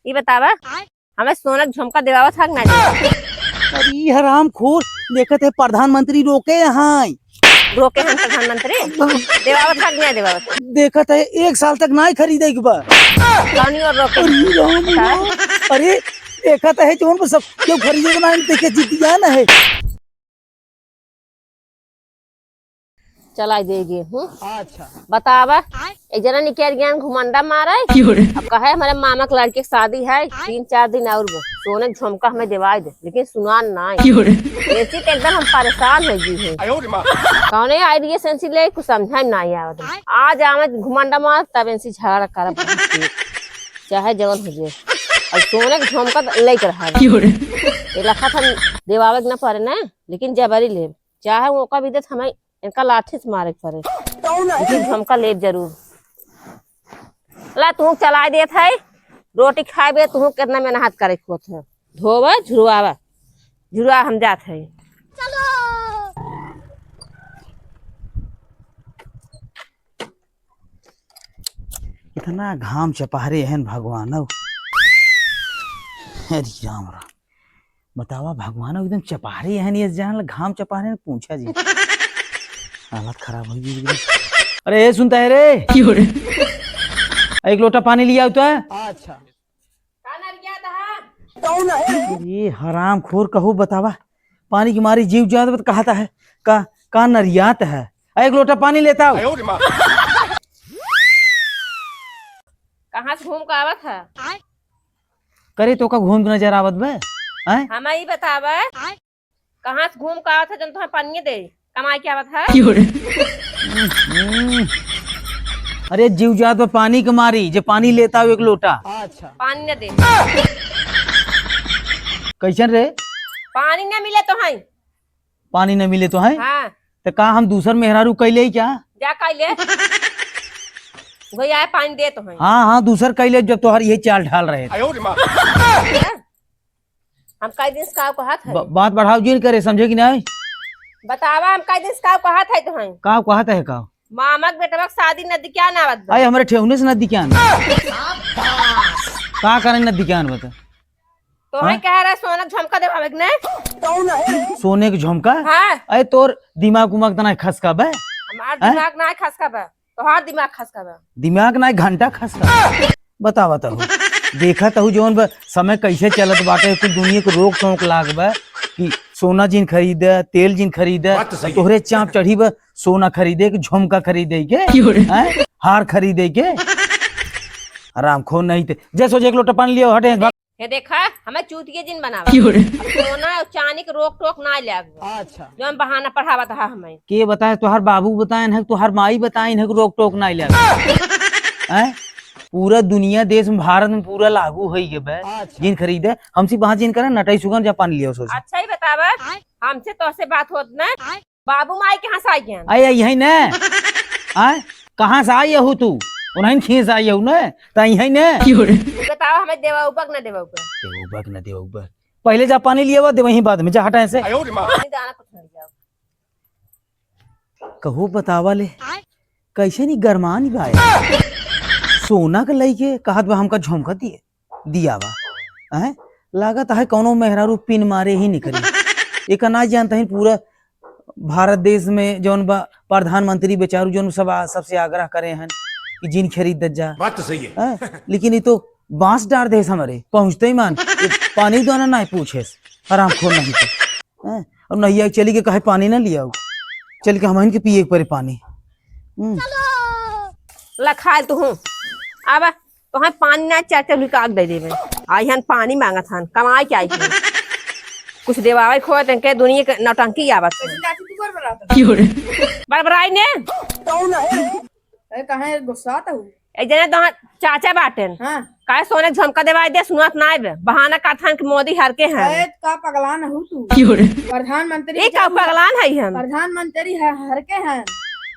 ये बतावा हमें सोना झुमका देवावा था ना दे? अरे हराम खोर देखत है प्रधानमंत्री रोके यहाँ रोके हम प्रधानमंत्री देवावा था ना देवावा था? देखत है 1 साल तक ना खरीदे के बा। कौनी और रोके अरे राम राम। अरे देखत है जोन सब क्यों खरीदे के ना देखे जीतिया ना है। चला देगी अच्छा बतावा एक जना निकल गया घुमंडा मारा है। अब कहे हमारे मामा के लड़के की शादी है 3-4 दिन और सोने झुमका हमें दिवाई दे लेकिन सुना ना ऐसी तो एकदम हम परेशान हो गई है। कौन आइडिया सेंसी ले कुछ समझा ना आवत आज आवे घुमंडा मार तब ऐसी झगड़ा कर चाहे जगन हो जाए और सोने के झुमका लेकर रखा था देवावे न पड़े ना लेकिन जबरी ले चाहे मौका भी दे हमें इनका लाठी से मारे पड़े लेकिन झुमका ले जरूर ला तू चला दे थे रोटी खाए तू कितना मेहनत करे धोबा झुरवा हम जात है। इतना घाम चपहरे हैं भगवान। अरे राम राम बतावा भगवान एकदम चपहरे हैं ये जान घाम चपहरे पूछा जी हालत खराब हो गई। अरे सुनता है रे एक लोटा पानी लिया होता है। अच्छा ये हराम खोर कहू बतावा पानी की मारी जीव जात कहता है का नरियात है एक लोटा पानी लेता हूँ। कहाँ से घूम कर आवत है करे तो का घूम नजर आवत बे हमें ही बतावा कहाँ से घूम कर आवत है जब तुम्हें पानी दे कमाई क्या आवत है। अरे जीव जात में पानी के मारी जो पानी लेता हूँ एक लोटा। अच्छा पानी न दे कैसन रे पानी न मिले तो है पानी न मिले तो है हाँ। तो का हम दूसर मेहरारू कैले क्या जा कैले वही आए पानी दे तो है। हाँ दूसर कैले जब तोहर यही चाल ढाल रहे हम कई दिन का कहत है बात बढ़ाओ जी करे समझे कि नहीं बतावा हम कई दिन का कहत है तो है का कहत है का मामा के बेटवा शादी नदी क्या ना आवत अरे हमारे ठेवने से नदी क्या का करे नदी क्या बता तो है कह रहा सोना झुमका देवावे ने सोने के झुमका। हाँ। अरे तोर दिमाग उमाग तना खसका बे हमार दिमाग ना खसका बा तोहार दिमाग खसका बा दिमाग ना घंटा खसका बतावा तो देखा तो जोन समय कैसे चलत बाटे कुछ दुनिया को रोक टोक लाग बा कि सोना जिन खरीदे तेल जिन खरीदे तोहरे चाप चढ़ी बा सोना खरीदे के झुमका खरीदे के हार खरीदे के आराम खो नहीं थे जैसो एक लोटा पानी लियो हटे ये देखा हमें चूतिए जिन बनावा सोना और चांदी के रोक टोक ना लाग। अच्छा जो हम बहाना पढ़ावा था हमें के बताए तोहर बाबू बताए है तोहर माई बताए है रोक टोक ना लाग पूरा दुनिया देश में भारत में पूरा लागू है ये बे जिन खरीदे हमसे वहां जिन करे नटाई सुगन जा पानी लियो सोच। अच्छा ही बतावा हमसे तो से बात होत ना बाबू माई कहां से आई हैं आए यही न आए कहां से आई हो तू उन्हें खींच आई हो न त यही न बताओ हमें देवा उपक ना देवा उपक पहले जा पानी लिया दे वहीं बाद में जा हटा ऐसे कहू बतावा ले कैसे नहीं गरमान भाई सोना के लइके कहत बा हमका झुमका दिया बा हैं लागत है कोनो मेहरारू पिन मारे ही नहीं करी एक ना जानता है पूरा भारत देश में जौन बा प्रधानमंत्री बेचारू जौन सबसे आग्रह करे हैं कि जिन खरीद जा बात तो सही है लेकिन ये तो बांस डार दे हमारे पहुंचते ही मान पानी दोना ना पूछे आराम खो नहीं तो और नहीं चली के कहे पानी ना लिया चल के हम इनके पिए पर पानी लखाल तू हूँ अब तो हम पानी ना चाचा निकाल दे देवे आई हन पानी मांगा था कमाई क्या आई कुछ देवावे खो के दुनिया के नौटंकी आवत बरबराई ने कहे गुस्सा तो एक जने तो चाचा बाटेन हाँ काहे सोने झुमका देवाई दे सुनत ना आवे बहाना काथन के मोदी हर के हैं का पगलान हो तू प्रधानमंत्री ये का पगलान है हम प्रधानमंत्री है हर के हैं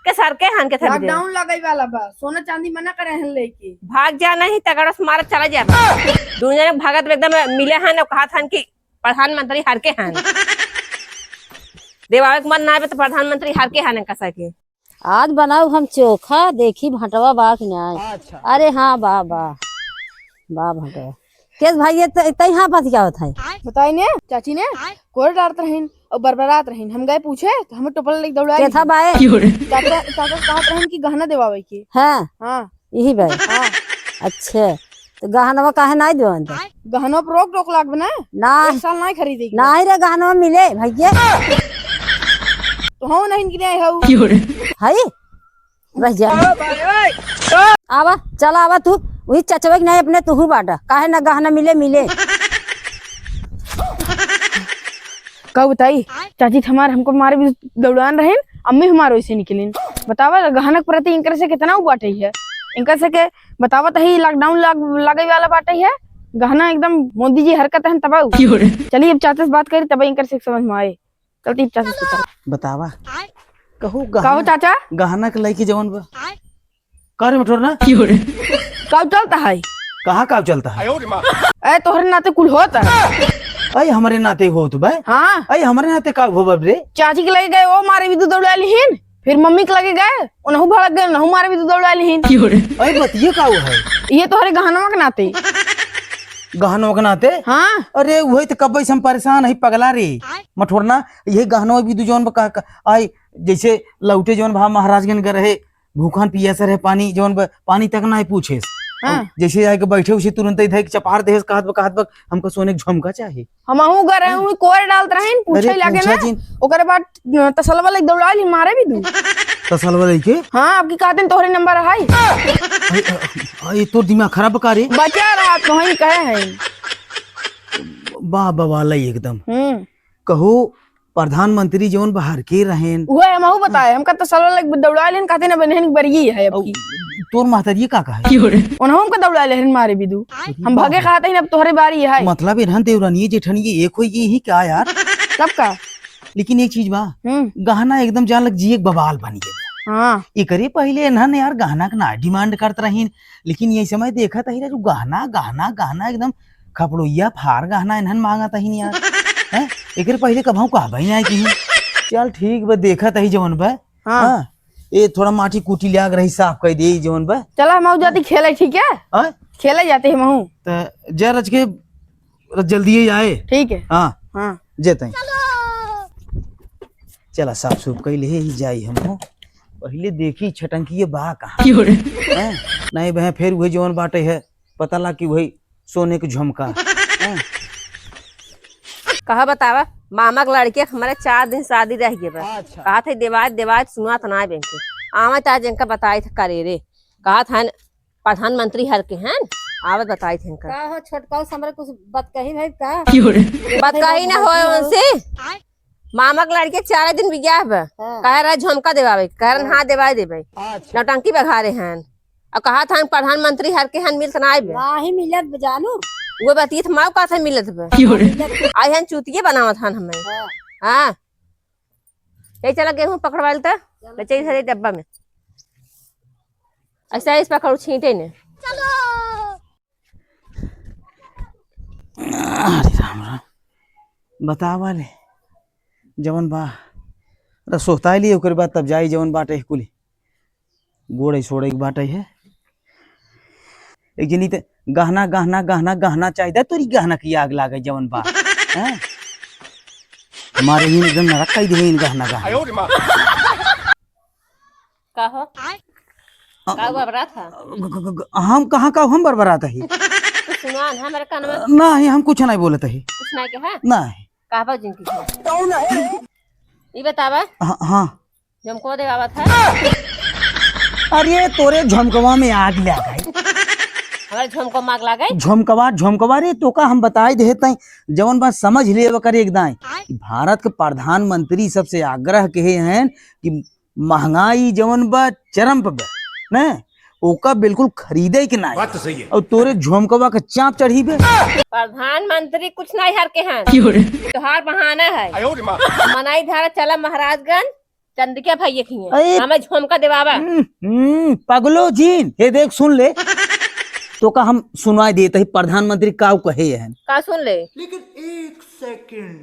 के सर के हन के थक लॉकडाउन लगाई वाला बा सोना चांदी मना करे हैं लेके भाग जा नहीं तगड़ा से मार चला जा दुनिया में भगत एकदम मिले हैं ना कहा था कि प्रधानमंत्री हर के हैं देवावे के मन ना आवे तो प्रधानमंत्री हर के हैं कसा के आज बनाऊ हम चोखा देखी भटवा बा कि नहीं। अच्छा अरे हाँ बा बा बा भटवा केस भाई ये तई यहाँ पास क्या होता है? बताई ने चाची ने कोर डालत रहीन और बरबरात रहीन। हम गए पूछे तो हमें टोपल लेके दौड़ा के था बाए? चाचा चाचा कहत रहीन कि गहना देवावे की। हाँ हाँ यही बाए। हाँ अच्छा तो गहनवा काहे नहीं देवन तो? गहनों पर रोक टोक लाग बना ना एक साल नहीं खरीदेगी। नहीं रे गहनवा मिले भैया तो हम नहीं कि नहीं हऊ है बस जा आवा चल आवा तू वही चचवा के नहीं अपने तू बाटा काहे ना गहना मिले मिले। कब बताई चाची हमारे हमको मारे भी दौड़ान रहे अम्मी हमारे वैसे निकलिन। बतावा गहनक प्रति इनकर से कितना बाटे है इनकर से के बतावा तही लॉकडाउन लगे वाला बाटे है गहना एकदम मोदी जी हरकत है तब। चलिए अब चाचा से बात करी तब इनकर से समझ में आए। चलती चाचा से बतावा कहू कहो चाचा गहना के लड़की जवन बा करे मठोर ना कब चलता है कहाँ का चलता है ए तोहरे नाते कुल होता है। अरे हमारे नाते हो तो भाई हाँ अरे हमारे नाते का हो रे चाची के लगे गए वो मारे भी तो दौड़ा लिहीन फिर मम्मी के लगे गए उन्हों भड़क गए उन्हों मारे भी तो दौड़ा लिहीन। अरे बतिए का है ये तोहरे गहनवा के नाते गहनों के नाते। हाँ अरे वही तो कब से हम परेशान है पगला रे मठोरना यही गहनवा भी जौन आई जैसे लौटे जौन भा महाराजगंज के रहे भूखन पियासा रहे पानी जौन पानी तक ना पूछे हाँ। जैसे जाके बैठे उसे तुरंत इधर चपार दे कहत हमको सोने के झुमका चाहिए। हमहू गए रहे कोर डालत रहे पूछे लागे ना ओकरे बाद तसलवा लेके दौड़ा ली मारे भी दू तसलवा लेके। हाँ आपकी कहते तोहरे नंबर है ये तो दिमाग खराब का रे बचा रहा तो ही कहे हैं वाह बवाला एकदम कहो प्रधानमंत्री जौन बाहर के रहेन वो हमहू बताए हमका तसलवा लेके दौड़ा लेन कहते ना बहन बरगी है अब की तोर माताजी का है उन्हों हमका दौड़ा लेन मारे भी दू हम भागे कहते हैं अब तोहरे बारी है मतलब इन्हन देवरानी जेठनी एक हो ही क्या यार कब का। लेकिन एक चीज बा गहना एकदम जान लग जी एक बवाल बन गया। हाँ एकरे पहले इन्हन यार गहना के ना डिमांड करत रहीन लेकिन ये समय देखा था जो गहना गहना गहना एकदम खपड़ोइया फार गहना इन्हन मांगा तहीन यार हैं एकरे पहले कभाऊ कहबई ना कि चल ठीक बा देखा तही जवन बा। हाँ ये थोड़ा माटी कूटी लाग रही साफ कर दे जवन बा चला हम जाती खेले ठीक है खेले जाते हम तो जा रच के जल्दी आए ठीक है। हाँ हाँ जेते चला साफ सूफ कर ले ही जाई हम पहले देखी छटंकी बा कहाँ नहीं बह फिर वही जवन बाटे है पता ला कि वही सोने के झुमका कहा बतावा मामा के लड़के हमारे 4 दिन शादी रह गए बस कहा था देवाज सुना तो ना बैंक आवा था जिनका बताई था करेरे कहा था प्रधानमंत्री हर के हैं आवत बताई थे का हो छोटका हमरे कुछ बात कही भाई का बात कही ना हो उनसे मामा के लड़के 4 दिन बिगया है कह रहा झुमका देवावे कह रहा हाँ देवाई देवे नौटंकी बघारे हैं और कहा था प्रधानमंत्री हर के हैं मिल तो ना ही मिलत जानू वो बतिए था माँ का मिलत आई हन चूतिये बनावत हन हमें। हाँ यही चला गेहूँ पकड़वा चाहिए डब्बा में ऐसा इस पकड़ू छींटे ने बतावा ले जवन बा सोता लिए ओकर बाद तब जाई जवन बाटे कुली गोड़े सोड़े के बाटे है एक जनी ते गहना गहना गहना गहना चाहिए तोरी गहना की आग लागे जवन बा हमारे ही एकदम नरक ही दे गहना गहना कहो का बरबरा था हम कहाँ का हम बरबरात है सुनान है मेरे कान में नहीं हम कुछ नहीं बोलते है कुछ नहीं के है नहीं कहबा जिनकी ये बतावा हाँ झुमको देवा था अरे तोरे झुमकवा में आग लग गई हमारे झुमको माग ला गई झुमकवा रे तो का हम बताई देते जवन बात समझ ले करे एकदम भारत के प्रधानमंत्री सबसे आग्रह कहे हैं कि महंगाई जवन बा चरम पे न ओका बिल्कुल खरीदे के ना बात तो सही है और तोरे झुमकवा का चाप चढ़ी बे प्रधानमंत्री कुछ नहीं हर के हैं त्योहार बहाना है मनाई धारा चला महाराजगंज चंद्रिका भैया की हमें झुमका देवावा पगलो जीन ये देख सुन ले तो का हम सुनाई देते ही प्रधानमंत्री का कहे हैं का सुन ले लेकिन 1 सेकंड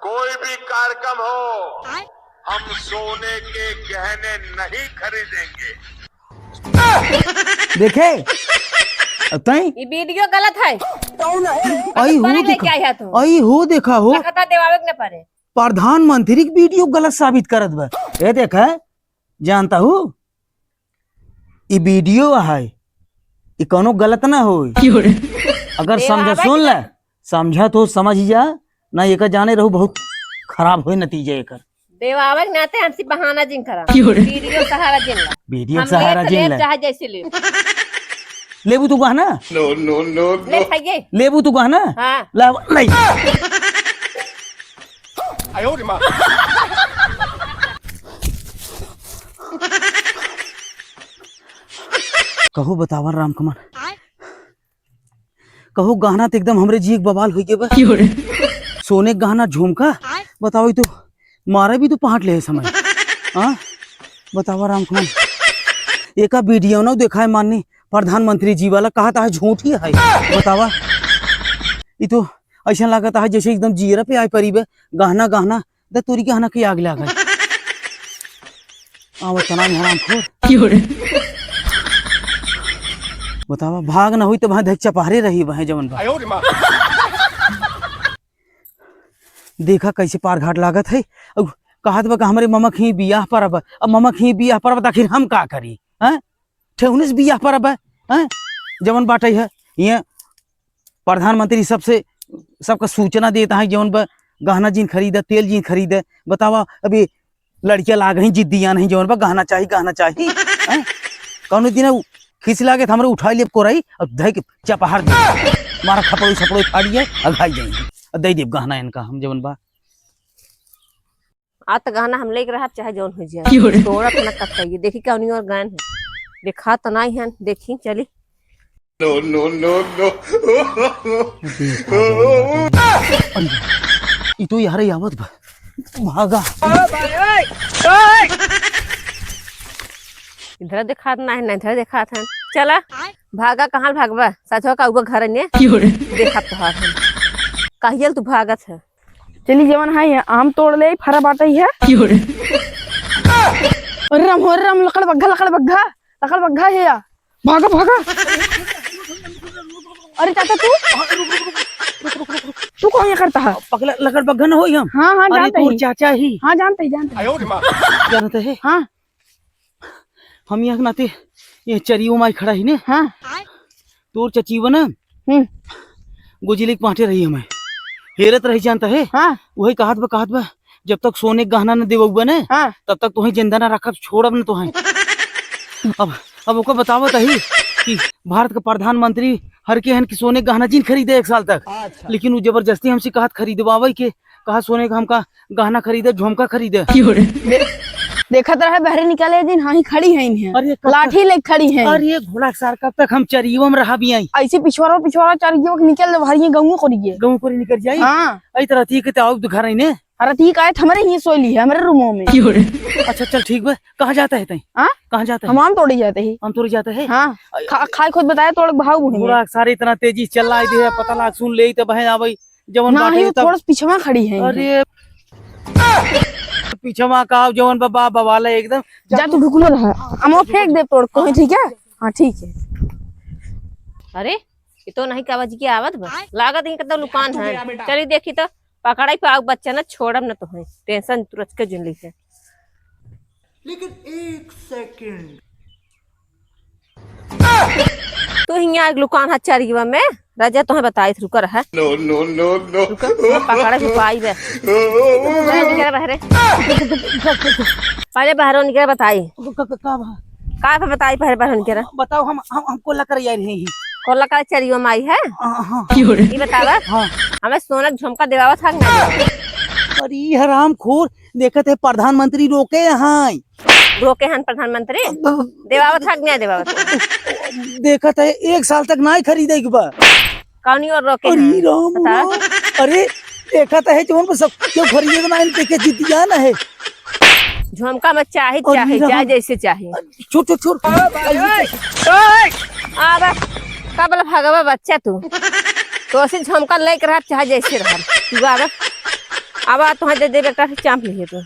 कोई भी कार्यक्रम हो हम सोने के गहने नहीं खरीदेंगे देखे तई ये वीडियो गलत है। आई हो लेके देखा आई है तू आई हो देखा हो खता देवावे के न पड़े। प्रधानमंत्री की वीडियो गलत साबित करत बा। ये देखा जानता हूँ ये वीडियो है ये कोनो गलत ना हो। अगर समझ सुन ले समझा तो समझ जा ना ये जाने रहू बहुत खराब हो नतीजे एक देवावे के नाते हमसे बहाना जिन करा वीडियो सहारा जिन ला वीडियो हम सहारा ले जिन ले ले चाहे जैसे ले लेबू तू गहना ले खाइए। लेबू तू गहना हाँ ला नहीं कहू बतावा राम कमल कहू गहना तो एकदम हमरे जी एक बवाल हुई के बा। सोने के गहना झुमका बताओ तो मारे भी तो पहाड़ ले है समय। हाँ बतावा राम कमल एक वीडियो ना देखा है माननी प्रधानमंत्री जी वाला कहा था झूठ ही है। बतावा ये तो ऐसा लगता है जैसे एकदम जीरा पे आई परी बे गहना गहना द तोरी गहना के आग लगा तना हराम खोर। बतावा भाग ना हुई तो वहां देख चपहरे रही वहां जवन बा। देखा कैसे पार घाट लागत है। अब कहत बा हमारे ममक ही बियाह पर अब ममक ही बियाह पर आखिर हम का करी हैं ठेहुने से बियाह पर अब हैं जवन बाटे है ये प्रधानमंत्री सबसे सबका सूचना देता है जवन बा गहना जिन खरीदे तेल जिन खरीदे। बतावा अभी लड़कियां लाग ही जिद्दियां नहीं जवन बा गहना चाहिए हैं कौन दिन खींच लागे हमरे उठा लिए कोराई और धई के चपहार दे मारा खपड़ोई छपड़ोई फाड़िए और खाई जाएंगे और दे देब गहना इनका हम जवन बा। आज तक गहना हम लेके रहा चाहे जौन हो जाए तोड़ा तो न कब चाहिए। देखी कौनी और गायन है देखा तो नहीं है देखी चली ये तो यार आवत बा भागा इधर देखा ना है ना इधर देखा था चला भागा कहाँ भागवा साथवा का ऊपर घर ने देखा तो हाथ कहियल तू भागत है। चली जवन है आम तोड़ ले फरा बाटे है। रम लकड़ बग्घा है या भागा। अरे चाचा तू कौन ये करता है? पगला लकड़ बग्घा न होई हम। हाँ अरे जानते तू ही चाचा ही हाँ जानते ही जानते है। हाँ हम यहाँ नाते ये चरियो माई खड़ा ही ने। हाँ तोर चचीवा ना गुजली के पाटे रही हमें हेरत रही जानता है। हाँ वही कहत बा जब तक सोने गहना न देवबा ने हाँ तब तक तुम्हें जिंदा न रखब छोड़ब न तुम्हें। अब ओको बतावत है कि भारत का प्रधानमंत्री हर के हन कि सोने गहना जिन खरीदे 1 साल तक लेकिन वो जबरदस्ती हमसे कहत खरीदवावे के कहा सोने का हमका गहना खरीदे झुमका खरीदे। देखा तो रहा बहरे निकाले दिन हाँ ही खड़ी है इन्हें अरे लाठी ले खड़ी है। अरे घोड़ा सार कब तक हम चरियो में रहा भी आई ऐसे पिछवाड़ा चारियो निकल भारी गाँव को गाँव को निकल जाई। हाँ आई तरह थी के आओ घर ही ने। अरे ठीक है हमारे ही सोई है हमारे रूमों में। अच्छा चल ठीक बा कहाँ जाता है तई हाँ कहाँ जाता है? हम आम तोड़ी जाते ही हम तोड़ जाते है। हाँ खाए खुद बताया तोड़ भाव घोड़ा सारे इतना तेजी चल रहा है पता लाग सुन ले तो बहन आवे जवन बाटे तब थोड़ा पिछवा खड़ी है। अरे पीछे माँ का जवन बाबा बवाला एकदम जा तू ढुकलो रहा हम फेंक दे तोड़ को ठीक है। हाँ ठीक है। अरे ये तो नहीं काबाजी की आवत बा लागत ही कतो लुकान है। चली देखी तो पकड़ाई पे आग बच्चा ना छोड़ब ना तो है टेंशन तुरंत के जिंदगी से। लेकिन 1 सेकंड तू हिया लुकान है चरिवा में राजा तुम्हें बताई रुक रहा नो पकड़ा भी पाई बे निकल बहरे पहले बाहरों निकल बताई का पे बताई पहले बाहरों निकल बताओ हम हमको लग रही है कोला का चरिवा में आई है। ये बतावा हमें सोना झुमका देवावा था ना। अरे हराम खोर देखते है प्रधानमंत्री रोके यहाँ रोके हन प्रधानमंत्री देवावा था नहीं देवावा देखत है 1 साल तक ना खरीदे बा कौनी और रोके अरे राम अरे देखत है जो सब क्यों खरीदे ना देखे जितिया ना है झुमका में चाहे जैसे चाहे छोड़ आबा का बोला भागवा बच्चा तू तो ऐसे झुमका लेके रहा चाहे जैसे रहा तू आबा तुम्हें दे बेटा चांप लिए तू